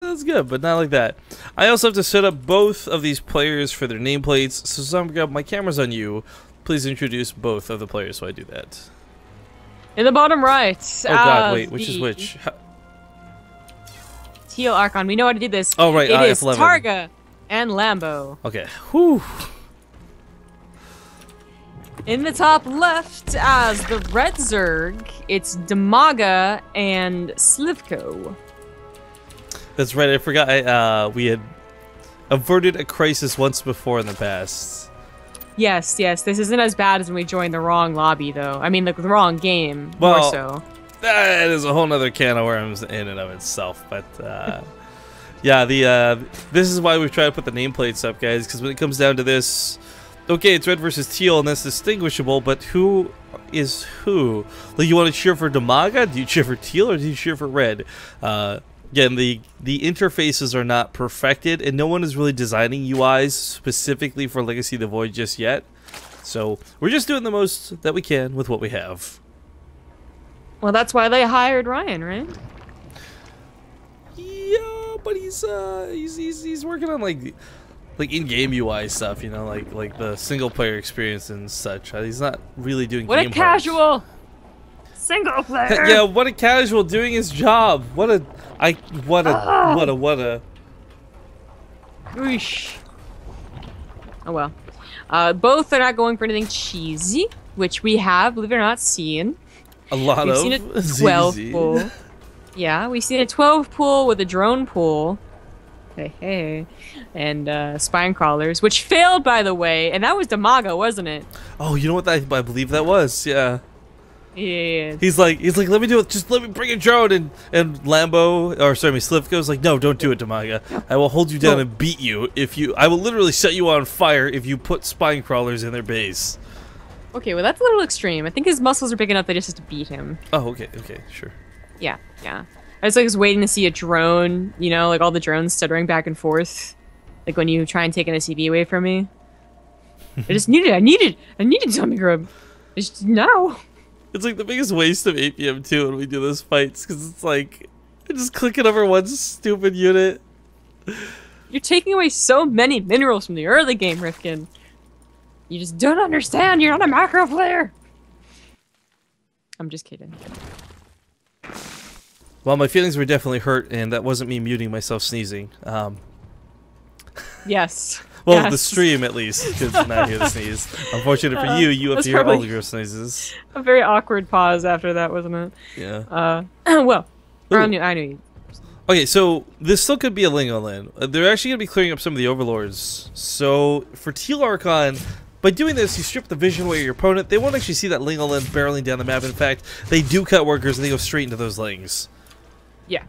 That's good, but not like that. I also have to set up both of these players for their nameplates. So Dimaga, my camera's on you. Please introduce both of the players so I do that. In the bottom right. Oh god, wait, which is which? Teal Archon. We know how to do this. Oh right, it is F11. Targa and Lambo. Okay. Whew. In the top left, as the red Zerg, it's Dimaga and Slivko. That's right. I forgot. We had averted a crisis once before in the past. Yes. This isn't as bad as when we joined the wrong lobby, though. I mean, the wrong game. Well, more so. That is a whole nother can of worms in and of itself. But yeah, this is why we've tried to put the nameplates up, guys. Because when it comes down to this, okay, it's red versus teal, and that's distinguishable. But who is who? Like, you want to cheer for Dimaga? Do you cheer for teal or do you cheer for red? Again, the interfaces are not perfected, and no one is really designing UIs specifically for Legacy of the Void just yet. So we're just doing the most that we can with what we have. Well, that's why they hired Ryan, right? Yeah, but he's working on like in-game UI stuff, you know, like the single-player experience and such. He's not really doing. What game a casual single player. Yeah, what a casual doing his job. What a. Oosh. Oh well. Both are not going for anything cheesy, which we have, believe it or not, seen. A lot We've of. seen a 12 pool. Yeah, we've seen a 12 pool with a drone pool. Hey. And spine crawlers, which failed, by the way, and that was Dimaga, wasn't it? Oh, you know what? I believe that was. Yeah. Yeah. He's like, let me do it. Just let me bring a drone. And Lambo, or sorry, Slivko's like, no, don't do it, Dimaga. I will hold you down and beat you if you. I will literally set you on fire if you put spine crawlers in their base. Okay, well that's a little extreme. I think his muscles are big enough they just have to beat him. Oh, okay, sure. Yeah. I was waiting to see a drone, you know, like all the drones stuttering back and forth, like when you try and take an SCV away from me. I needed Tommy Grub. Just now. It's like the biggest waste of APM too when we do those fights, because it's like just clicking over one stupid unit. You're taking away so many minerals from the early game, Rifkin. You just don't understand. You're not a macro player. I'm just kidding. Well, my feelings were definitely hurt, and that wasn't me muting myself sneezing. Yes. Well, yes. The stream at least, because not hear the sneeze. Unfortunate for you, you have to hear all of your sneezes. A very awkward pause after that, wasn't it? Yeah. Well, I knew you. Okay, so this still could be a Lingoland. They're actually going to be clearing up some of the overlords. So for Teal Archon, by doing this, you strip the vision away of your opponent. They won't actually see that Lingoland barreling down the map. In fact, they do cut workers and they go straight into those Lings. Yeah.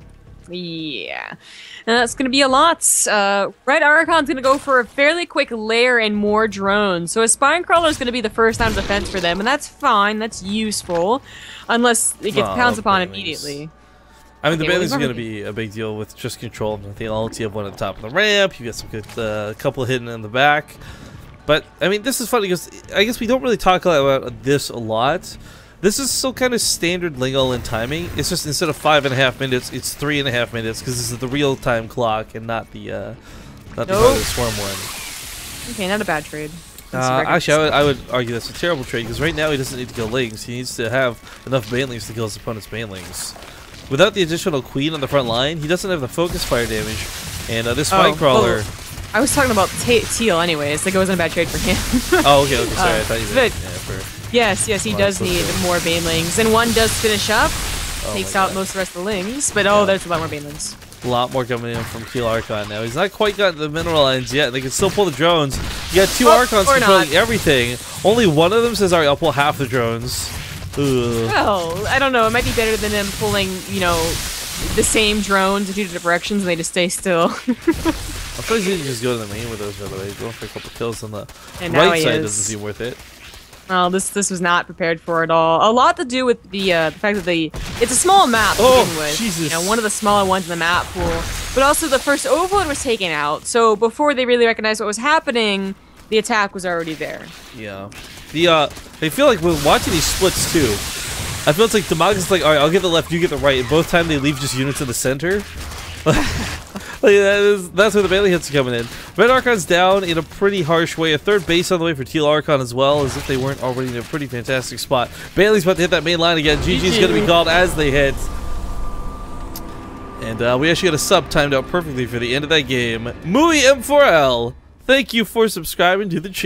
And that's going to be a lot. Red Archon's going to go for a fairly quick lair and more drones. So a spine crawler is going to be the first line of defense for them, and that's fine. That's useful. Unless it gets pounced upon immediately. I mean, the banelings is going to be a big deal with just control. I think you have one at the top of the ramp. You got some good couple hidden in the back. But, I mean, this is funny because I guess we don't really talk about this a lot. This is still kind of standard Lingoland timing. It's just instead of 5.5 minutes, it's 3.5 minutes because this is the real-time clock and not the Swarm one. Okay, not a bad trade. Actually, I would argue that's a terrible trade because right now he doesn't need to kill Lings. He needs to have enough banelings to kill his opponent's banelings. Without the additional Queen on the front line, he doesn't have the focus fire damage. And this Spine Crawler... I was talking about Teal anyways. Like it wasn't a bad trade for him. Oh, okay. Sorry, I thought you meant... Yes, he does need more banelings. And one does finish up. Takes out most of the rest of the Lings. But there's a lot more banelings. A lot more coming in from Teal Archon now. He's not quite got the mineral lines yet. They can still pull the drones. You got two Archons controlling everything. Only one of them says, alright, I'll pull half the drones. Ugh. Well, I don't know. It might be better than them pulling, you know, the same drones in two different directions and they just stay still. I'm sure you just go to the main with those, by the way. Going for a couple kills on the right side doesn't seem worth it. Well, this was not prepared for at all. A lot to do with the fact that it's a small map to begin with. Jesus. You know, one of the smaller ones in the map pool. But also the first overload was taken out, so before they really recognized what was happening, the attack was already there. Yeah. I feel like we're watching these splits too. I feel it's like Dimaga's like, alright, I'll get the left, you get the right, and both times they leave just units in the center. That's where the Bailey hits are coming in. Red Archon's down in a pretty harsh way. A third base on the way for Teal Archon as well, as if they weren't already in a pretty fantastic spot. Bailey's about to hit that main line again. GG's going to be called as they hit. And we actually got a sub timed out perfectly for the end of that game. Mooey M4L, thank you for subscribing to the channel.